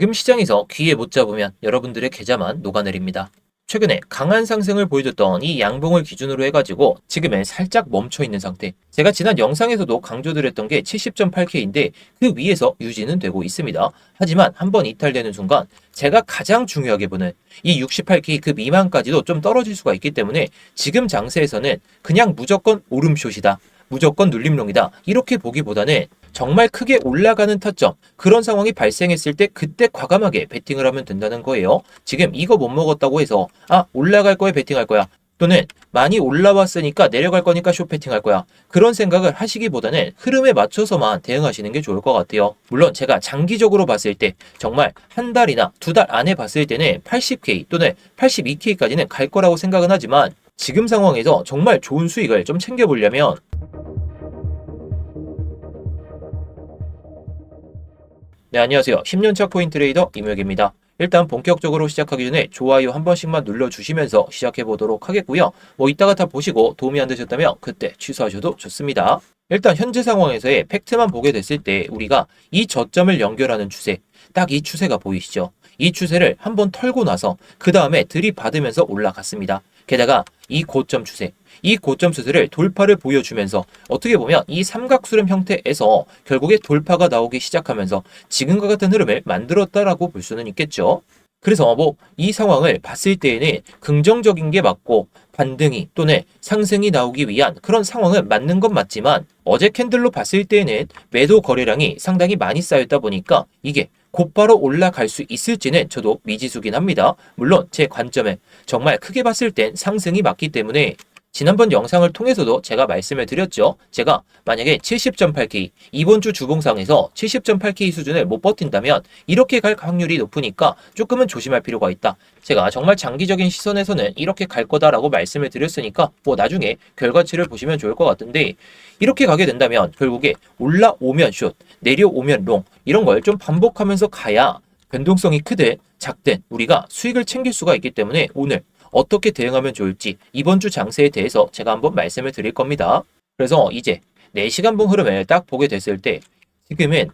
지금 시장에서 귀에 못 잡으면 여러분들의 계좌만 녹아내립니다. 최근에 강한 상승을 보여줬던 이 양봉을 기준으로 해가지고 지금은 살짝 멈춰있는 상태. 제가 지난 영상에서도 강조드렸던 게 70.8K인데 그 위에서 유지는 되고 있습니다. 하지만 한번 이탈되는 순간 제가 가장 중요하게 보는 이 68K 그 미만까지도 좀 떨어질 수가 있기 때문에 지금 장세에서는 그냥 무조건 오름숏이다. 무조건 눌림롱이다. 이렇게 보기보다는 정말 크게 올라가는 타점, 그런 상황이 발생했을 때 그때 과감하게 베팅을 하면 된다는 거예요. 지금 이거 못 먹었다고 해서 올라갈 거에 베팅할 거야. 또는 많이 올라왔으니까 내려갈 거니까 숏 베팅할 거야. 그런 생각을 하시기보다는 흐름에 맞춰서만 대응하시는 게 좋을 것 같아요. 물론 제가 장기적으로 봤을 때 정말 한 달이나 두 달 안에 봤을 때는 80K 또는 82K까지는 갈 거라고 생각은 하지만 지금 상황에서 정말 좋은 수익을 좀 챙겨보려면 네, 안녕하세요. 10년차 코인트레이더 임혁입니다. 일단 본격적으로 시작하기 전에 좋아요 한 번씩만 눌러주시면서 시작해보도록 하겠고요. 이따가 다 보시고 도움이 안 되셨다면 그때 취소하셔도 좋습니다. 일단 현재 상황에서의 팩트만 보게 됐을 때 우리가 이 저점을 연결하는 추세, 딱 이 추세가 보이시죠? 이 추세를 한번 털고 나서 그 다음에 들이받으면서 올라갔습니다. 게다가 이 고점 추세, 이 고점 추세를 돌파를 보여주면서 어떻게 보면 이 삼각수렴 형태에서 결국에 돌파가 나오기 시작하면서 지금과 같은 흐름을 만들었다라고 볼 수는 있겠죠. 그래서 이 상황을 봤을 때에는 긍정적인 게 맞고 반등이 또는 상승이 나오기 위한 그런 상황은 맞는 건 맞지만 어제 캔들로 봤을 때에는 매도 거래량이 상당히 많이 쌓였다 보니까 이게 곧바로 올라갈 수 있을지는 저도 미지수긴 합니다. 물론 제 관점에 정말 크게 봤을 땐 상승이 맞기 때문에 지난번 영상을 통해서도 제가 말씀을 드렸죠. 제가 만약에 70.8K, 이번 주 주봉상에서 70.8K 수준을 못 버틴다면 이렇게 갈 확률이 높으니까 조금은 조심할 필요가 있다. 제가 정말 장기적인 시선에서는 이렇게 갈 거다라고 말씀을 드렸으니까 나중에 결과치를 보시면 좋을 것 같은데 이렇게 가게 된다면 결국에 올라오면 숏, 내려오면 롱 이런 걸 좀 반복하면서 가야 변동성이 크든 작든 우리가 수익을 챙길 수가 있기 때문에 오늘 어떻게 대응하면 좋을지 이번 주 장세에 대해서 제가 한번 말씀을 드릴 겁니다. 그래서 이제 4시간봉 흐름을 딱 보게 됐을 때 지금은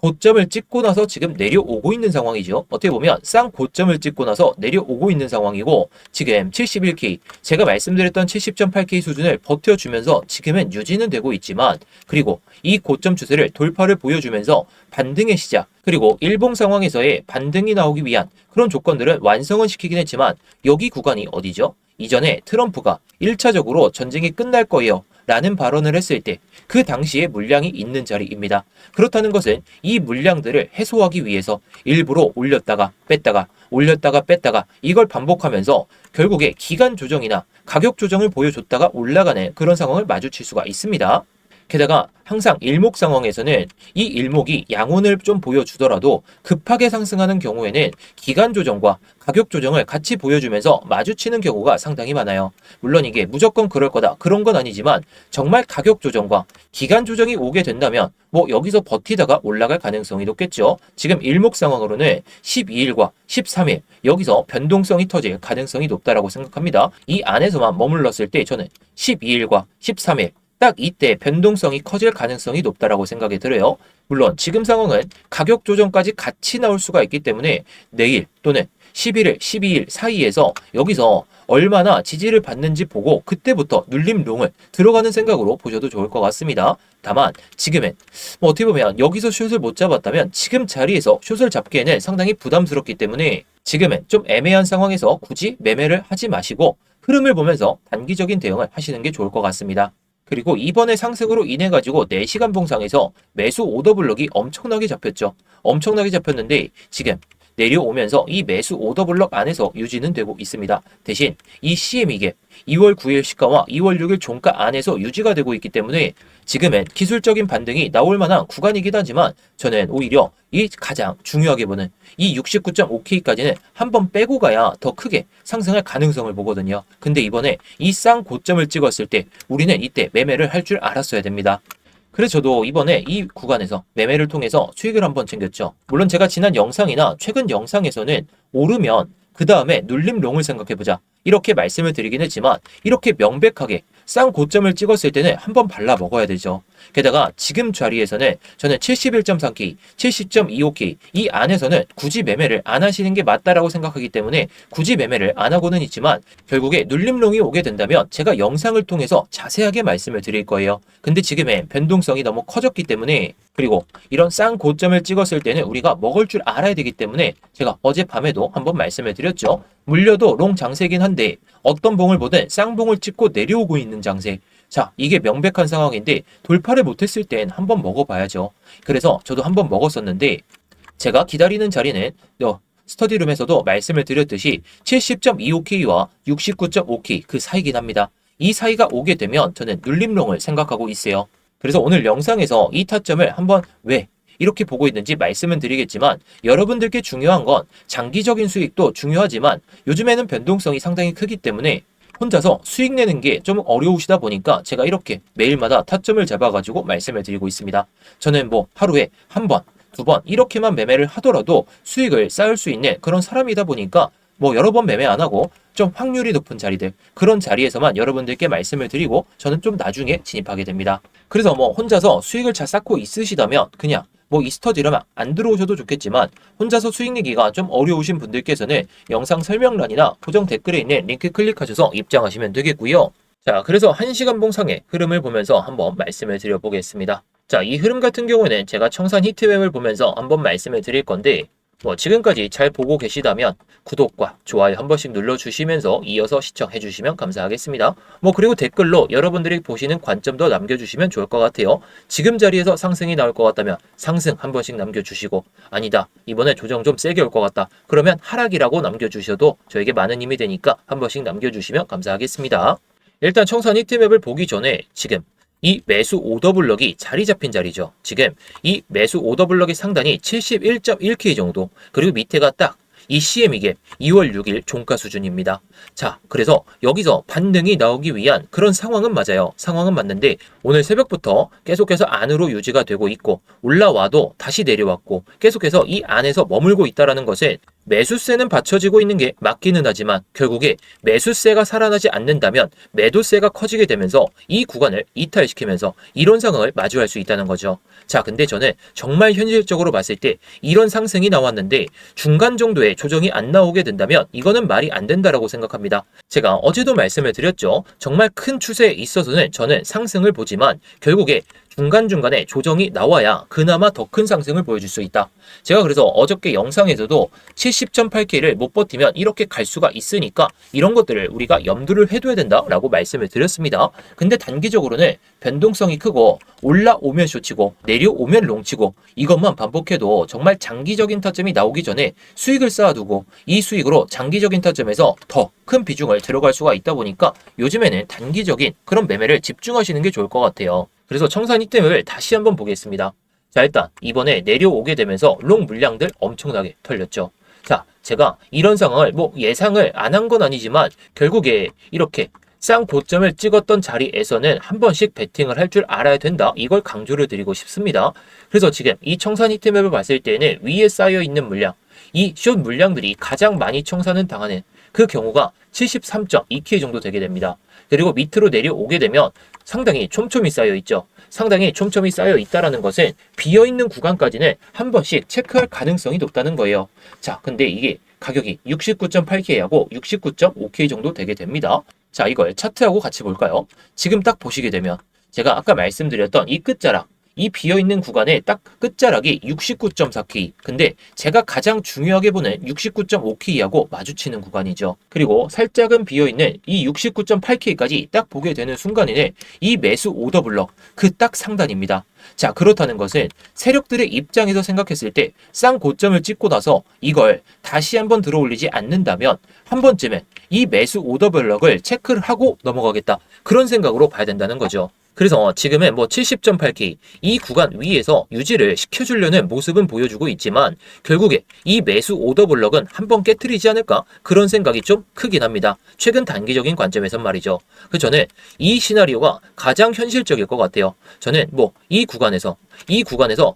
고점을 찍고 나서 지금 내려오고 있는 상황이죠. 어떻게 보면 쌍 고점을 찍고 나서 내려오고 있는 상황이고 지금 71K, 제가 말씀드렸던 70.8K 수준을 버텨주면서 지금은 유지는 되고 있지만 그리고 이 고점 추세를 돌파를 보여주면서 반등의 시작 그리고 일봉 상황에서의 반등이 나오기 위한 그런 조건들은 완성은 시키긴 했지만 여기 구간이 어디죠? 이전에 트럼프가 1차적으로 전쟁이 끝날 거예요 라는 발언을 했을 때 그 당시에 물량이 있는 자리입니다. 그렇다는 것은 이 물량들을 해소하기 위해서 일부러 올렸다가 뺐다가 올렸다가 뺐다가 이걸 반복하면서 결국에 기간 조정이나 가격 조정을 보여줬다가 올라가는 그런 상황을 마주칠 수가 있습니다. 게다가 항상 일목 상황에서는 이 일목이 양혼을 좀 보여주더라도 급하게 상승하는 경우에는 기간 조정과 가격 조정을 같이 보여주면서 마주치는 경우가 상당히 많아요. 물론 이게 무조건 그럴 거다 그런 건 아니지만 정말 가격 조정과 기간 조정이 오게 된다면 여기서 버티다가 올라갈 가능성이 높겠죠. 지금 일목 상황으로는 12일과 13일 여기서 변동성이 터질 가능성이 높다라고 생각합니다. 이 안에서만 머물렀을 때 저는 12일과 13일 딱 이때 변동성이 커질 가능성이 높다라고 생각이 들어요. 물론 지금 상황은 가격 조정까지 같이 나올 수가 있기 때문에 내일 또는 11일, 12일 사이에서 여기서 얼마나 지지를 받는지 보고 그때부터 눌림롱을 들어가는 생각으로 보셔도 좋을 것 같습니다. 다만 지금은 어떻게 보면 여기서 숏을 못 잡았다면 지금 자리에서 숏을 잡기에는 상당히 부담스럽기 때문에 지금은 좀 애매한 상황에서 굳이 매매를 하지 마시고 흐름을 보면서 단기적인 대응을 하시는 게 좋을 것 같습니다. 그리고 이번에 상승으로 인해 가지고 4시간 봉상에서 매수 오더블럭이 엄청나게 잡혔죠. 엄청나게 잡혔는데 지금 내려오면서 이 매수 오더블럭 안에서 유지는 되고 있습니다. 대신 이 CME 갭 2월 9일 시가와 2월 6일 종가 안에서 유지가 되고 있기 때문에 지금은 기술적인 반등이 나올 만한 구간이긴 하지만 저는 오히려 이 가장 중요하게 보는 이 69.5K까지는 한번 빼고 가야 더 크게 상승할 가능성을 보거든요. 근데 이번에 이 쌍 고점을 찍었을 때 우리는 이때 매매를 할 줄 알았어야 됩니다. 그래서 저도 이번에 이 구간에서 매매를 통해서 수익을 한번 챙겼죠. 물론 제가 지난 영상이나 최근 영상에서는 오르면 그 다음에 눌림롱을 생각해보자 이렇게 말씀을 드리긴 했지만 이렇게 명백하게 쌍 고점을 찍었을 때는 한번 발라 먹어야 되죠. 게다가 지금 자리에서는 저는 71.3K, 70.25K 이 안에서는 굳이 매매를 안 하시는 게 맞다라고 생각하기 때문에 굳이 매매를 안 하고는 있지만 결국에 눌림롱이 오게 된다면 제가 영상을 통해서 자세하게 말씀을 드릴 거예요. 근데 지금의 변동성이 너무 커졌기 때문에 그리고 이런 쌍 고점을 찍었을 때는 우리가 먹을 줄 알아야 되기 때문에 제가 어젯밤에도 한번 말씀을 드렸죠. 물려도 롱 장세긴 한데 어떤 봉을 보든 쌍봉을 찍고 내려오고 있는 장세. 자, 이게 명백한 상황인데 돌파를 못했을 땐 한번 먹어봐야죠. 그래서 저도 한번 먹었었는데 제가 기다리는 자리는 스터디룸에서도 말씀을 드렸듯이 70.25K와 69.5K 그 사이긴 합니다. 이 사이가 오게 되면 저는 눌림롱을 생각하고 있어요. 그래서 오늘 영상에서 이 타점을 한번 왜 이렇게 보고 있는지 말씀은 드리겠지만 여러분들께 중요한 건 장기적인 수익도 중요하지만 요즘에는 변동성이 상당히 크기 때문에 혼자서 수익 내는 게 좀 어려우시다 보니까 제가 이렇게 매일마다 타점을 잡아가지고 말씀을 드리고 있습니다. 저는 뭐 하루에 한 번, 두 번 이렇게만 매매를 하더라도 수익을 쌓을 수 있는 그런 사람이다 보니까 뭐 여러 번 매매 안 하고 좀 확률이 높은 자리들 그런 자리에서만 여러분들께 말씀을 드리고 저는 좀 나중에 진입하게 됩니다. 그래서 뭐 혼자서 수익을 잘 쌓고 있으시다면 그냥 뭐 이 스터디룸 안 들어오셔도 좋겠지만 혼자서 수익 내기가 좀 어려우신 분들께서는 영상 설명란이나 고정 댓글에 있는 링크 클릭하셔서 입장하시면 되겠고요. 자, 그래서 1시간 봉상의 흐름을 보면서 한번 말씀을 드려보겠습니다. 자, 이 흐름 같은 경우에는 제가 청산 히트맵을 보면서 한번 말씀을 드릴 건데 지금까지 잘 보고 계시다면 구독과 좋아요 한 번씩 눌러주시면서 이어서 시청해주시면 감사하겠습니다. 그리고 댓글로 여러분들이 보시는 관점도 남겨주시면 좋을 것 같아요. 지금 자리에서 상승이 나올 것 같다면 상승 한 번씩 남겨주시고 아니다 이번에 조정 좀 세게 올 것 같다 그러면 하락이라고 남겨주셔도 저에게 많은 힘이 되니까 한 번씩 남겨주시면 감사하겠습니다. 일단 청산 히트맵을 보기 전에 지금 이 매수 오더블럭이 자리 잡힌 자리죠. 지금 이 매수 오더블럭의 상단이 71.1K 정도 그리고 밑에가 딱 이 CME 갭 2월 6일 종가 수준입니다. 자, 그래서 여기서 반등이 나오기 위한 그런 상황은 맞아요. 상황은 맞는데 오늘 새벽부터 계속해서 안으로 유지가 되고 있고 올라와도 다시 내려왔고 계속해서 이 안에서 머물고 있다는 것은 매수세는 받쳐지고 있는 게 맞기는 하지만 결국에 매수세가 살아나지 않는다면 매도세가 커지게 되면서 이 구간을 이탈시키면서 이런 상황을 마주할 수 있다는 거죠. 자, 근데 저는 정말 현실적으로 봤을 때 이런 상승이 나왔는데 중간 정도의 조정이 안 나오게 된다면 이거는 말이 안 된다라고 생각합니다. 제가 어제도 말씀을 드렸죠. 정말 큰 추세에 있어서는 저는 상승을 보지만 결국에 중간중간에 조정이 나와야 그나마 더 큰 상승을 보여줄 수 있다. 제가 그래서 어저께 영상에서도 70.8K를 못 버티면 이렇게 갈 수가 있으니까 이런 것들을 우리가 염두를 해둬야 된다라고 말씀을 드렸습니다. 근데 단기적으로는 변동성이 크고 올라오면 숏치고 내려오면 롱치고 이것만 반복해도 정말 장기적인 타점이 나오기 전에 수익을 쌓아두고 이 수익으로 장기적인 타점에서 더 큰 비중을 들어갈 수가 있다 보니까 요즘에는 단기적인 그런 매매를 집중하시는 게 좋을 것 같아요. 그래서 청산 히트맵을 다시 한번 보겠습니다. 자, 일단 이번에 내려오게 되면서 롱 물량들 엄청나게 털렸죠. 자, 제가 이런 상황을 예상을 안 한 건 아니지만 결국에 이렇게 쌍 고점을 찍었던 자리에서는 한 번씩 베팅을 할 줄 알아야 된다. 이걸 강조를 드리고 싶습니다. 그래서 지금 이 청산 히트맵을 봤을 때는 위에 쌓여 있는 물량, 이 숏 물량들이 가장 많이 청산을 당하는 그 경우가 73.2K 정도 되게 됩니다. 그리고 밑으로 내려오게 되면 상당히 촘촘히 쌓여 있죠. 상당히 촘촘히 쌓여 있다는 것은 비어있는 구간까지는 한 번씩 체크할 가능성이 높다는 거예요. 자, 근데 이게 가격이 69.8K하고 69.5K 정도 되게 됩니다. 자, 이걸 차트하고 같이 볼까요? 지금 딱 보시게 되면 제가 아까 말씀드렸던 이 끝자락, 이 비어있는 구간의 딱 끝자락이 69.4K. 근데 제가 가장 중요하게 보는 69.5K하고 마주치는 구간이죠. 그리고 살짝은 비어있는 이 69.8K까지 딱 보게 되는 순간에는 이 매수 오더블럭 그 딱 상단입니다. 자, 그렇다는 것은 세력들의 입장에서 생각했을 때 쌍 고점을 찍고 나서 이걸 다시 한번 들어올리지 않는다면 한 번쯤은 이 매수 오더블럭을 체크를 하고 넘어가겠다. 그런 생각으로 봐야 된다는 거죠. 그래서 지금은 70.8K 이 구간 위에서 유지를 시켜주려는 모습은 보여주고 있지만 결국에 이 매수 오더블럭은 한번 깨트리지 않을까 그런 생각이 좀 크긴 합니다. 최근 단기적인 관점에선 말이죠. 그래서 저는 이 시나리오가 가장 현실적일 것 같아요. 저는 이 구간에서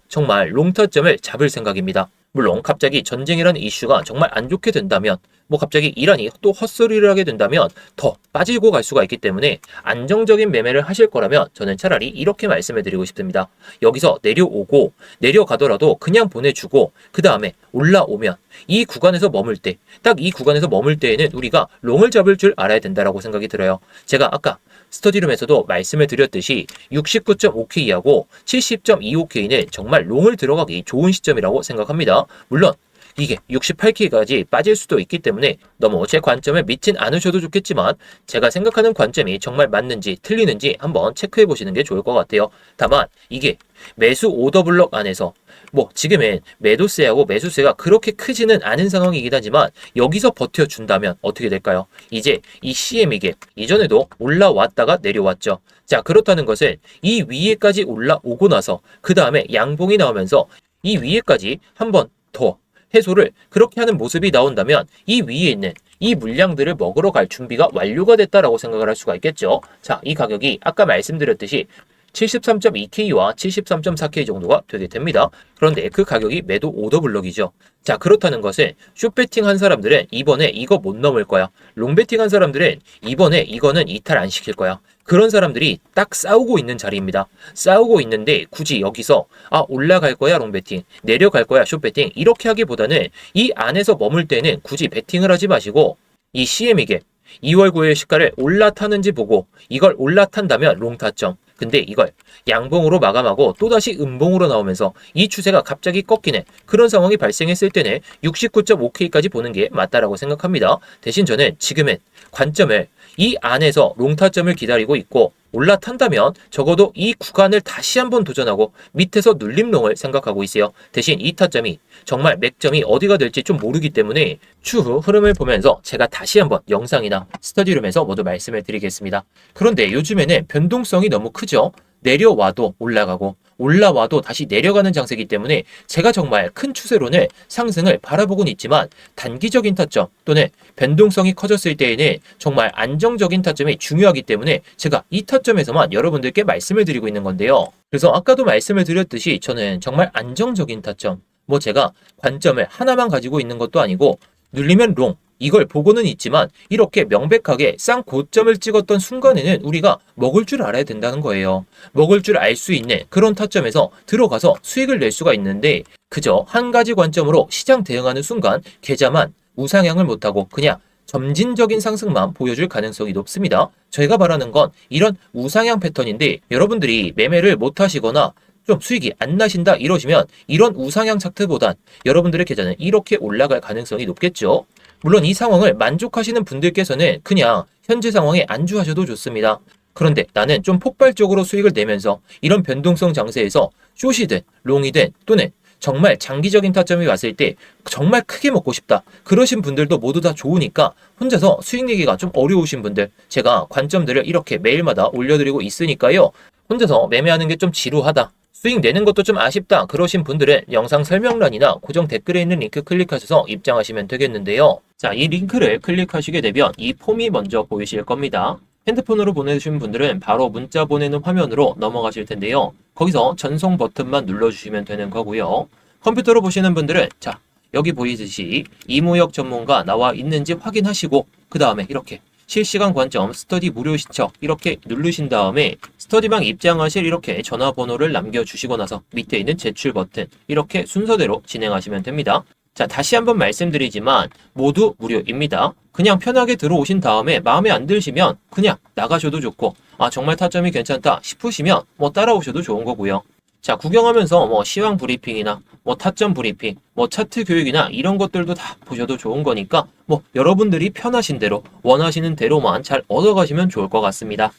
정말 롱터점을 잡을 생각입니다. 물론 갑자기 전쟁이라는 이슈가 정말 안 좋게 된다면 뭐 갑자기 이란이 또 헛소리를 하게 된다면 더 빠지고 갈 수가 있기 때문에 안정적인 매매를 하실 거라면 저는 차라리 이렇게 말씀을 드리고 싶습니다. 여기서 내려오고 내려가더라도 그냥 보내주고 그 다음에 올라오면 이 구간에서 머물 때, 딱 이 구간에서 머물 때에는 우리가 롱을 잡을 줄 알아야 된다라고 생각이 들어요. 제가 아까 스터디룸에서도 말씀을 드렸듯이 69.5K하고 70.25K는 정말 롱을 들어가기 좋은 시점이라고 생각합니다. 물론 이게 68K까지 빠질 수도 있기 때문에 너무 제 관점을 믿진 않으셔도 좋겠지만 제가 생각하는 관점이 정말 맞는지 틀리는지 한번 체크해 보시는 게 좋을 것 같아요. 다만 이게 매수 오더블럭 안에서 뭐 지금은 매도세하고 매수세가 그렇게 크지는 않은 상황이긴 하지만 여기서 버텨준다면 어떻게 될까요? 이제 이 CM이게 이전에도 올라왔다가 내려왔죠. 자, 그렇다는 것은 이 위에까지 올라오고 나서 그 다음에 양봉이 나오면서 이 위에까지 한 번 더 해소를 그렇게 하는 모습이 나온다면 이 위에 있는 이 물량들을 먹으러 갈 준비가 완료가 됐다라고 생각을 할 수가 있겠죠. 자, 이 가격이 아까 말씀드렸듯이 73.2K와 73.4K 정도가 되게 됩니다. 그런데 그 가격이 매도 오더블럭이죠. 자, 그렇다는 것은 숏배팅 한 사람들은 이번에 이거 못 넘을 거야. 롱배팅 한 사람들은 이번에 이거는 이탈 안 시킬 거야. 그런 사람들이 딱 싸우고 있는 자리입니다. 싸우고 있는데 굳이 여기서 올라갈 거야 롱배팅, 내려갈 거야 숏배팅 이렇게 하기보다는 이 안에서 머물 때는 굳이 배팅을 하지 마시고 이 CM이게 2월 9일 시가를 올라타는지 보고 이걸 올라탄다면 롱 타점. 근데 이걸 양봉으로 마감하고 또다시 음봉으로 나오면서 이 추세가 갑자기 꺾이는 그런 상황이 발생했을 때는 69.5K까지 보는 게 맞다라고 생각합니다. 대신 저는 지금은 관점을 이 안에서 롱타점을 기다리고 있고 올라탄다면 적어도 이 구간을 다시 한번 도전하고 밑에서 눌림롱을 생각하고 있어요. 대신 이 타점이 정말 맥점이 어디가 될지 좀 모르기 때문에 추후 흐름을 보면서 제가 다시 한번 영상이나 스터디룸에서 모두 말씀을 드리겠습니다. 그런데 요즘에는 변동성이 너무 크죠. 내려와도 올라가고 올라와도 다시 내려가는 장세이기 때문에 제가 정말 큰 추세로는 상승을 바라보고는 있지만 단기적인 타점 또는 변동성이 커졌을 때에는 정말 안정적인 타점이 중요하기 때문에 제가 이 타점에서만 여러분들께 말씀을 드리고 있는 건데요. 그래서 아까도 말씀을 드렸듯이 저는 정말 안정적인 타점, 뭐 제가 관점을 하나만 가지고 있는 것도 아니고 눌리면 롱, 이걸 보고는 있지만 이렇게 명백하게 쌍 고점을 찍었던 순간에는 우리가 먹을 줄 알아야 된다는 거예요. 먹을 줄 알 수 있는 그런 타점에서 들어가서 수익을 낼 수가 있는데 그저 한 가지 관점으로 시장 대응하는 순간 계좌만 우상향을 못하고 그냥 점진적인 상승만 보여줄 가능성이 높습니다. 저희가 바라는 건 이런 우상향 패턴인데 여러분들이 매매를 못하시거나 좀 수익이 안 나신다 이러시면 이런 우상향 차트보단 여러분들의 계좌는 이렇게 올라갈 가능성이 높겠죠. 물론 이 상황을 만족하시는 분들께서는 그냥 현재 상황에 안주하셔도 좋습니다. 그런데 나는 좀 폭발적으로 수익을 내면서 이런 변동성 장세에서 숏이든 롱이든 또는 정말 장기적인 타점이 왔을 때 정말 크게 먹고 싶다. 그러신 분들도 모두 다 좋으니까 혼자서 수익 내기가 좀 어려우신 분들 제가 관점들을 이렇게 매일마다 올려드리고 있으니까요. 혼자서 매매하는 게 좀 지루하다. 수익 내는 것도 좀 아쉽다 그러신 분들은 영상 설명란이나 고정 댓글에 있는 링크 클릭하셔서 입장하시면 되겠는데요. 자, 이 링크를 클릭하시게 되면 이 폼이 먼저 보이실 겁니다. 핸드폰으로 보내주신 분들은 바로 문자 보내는 화면으로 넘어가실 텐데요. 거기서 전송 버튼만 눌러주시면 되는 거고요. 컴퓨터로 보시는 분들은 자, 여기 보이듯이 이무역 전문가 나와 있는지 확인하시고 그 다음에 이렇게 실시간 관점 스터디 무료 시청 이렇게 누르신 다음에 스터디방 입장하실 이렇게 전화번호를 남겨주시고 나서 밑에 있는 제출 버튼 이렇게 순서대로 진행하시면 됩니다. 자, 다시 한번 말씀드리지만 모두 무료입니다. 그냥 편하게 들어오신 다음에 마음에 안 드시면 그냥 나가셔도 좋고 정말 타점이 괜찮다 싶으시면 뭐 따라오셔도 좋은 거고요. 자, 구경하면서 뭐 시황 브리핑이나 뭐 타점 브리핑, 뭐 차트 교육이나 이런 것들도 다 보셔도 좋은 거니까 뭐 여러분들이 편하신 대로 원하시는 대로만 잘 얻어가시면 좋을 것 같습니다.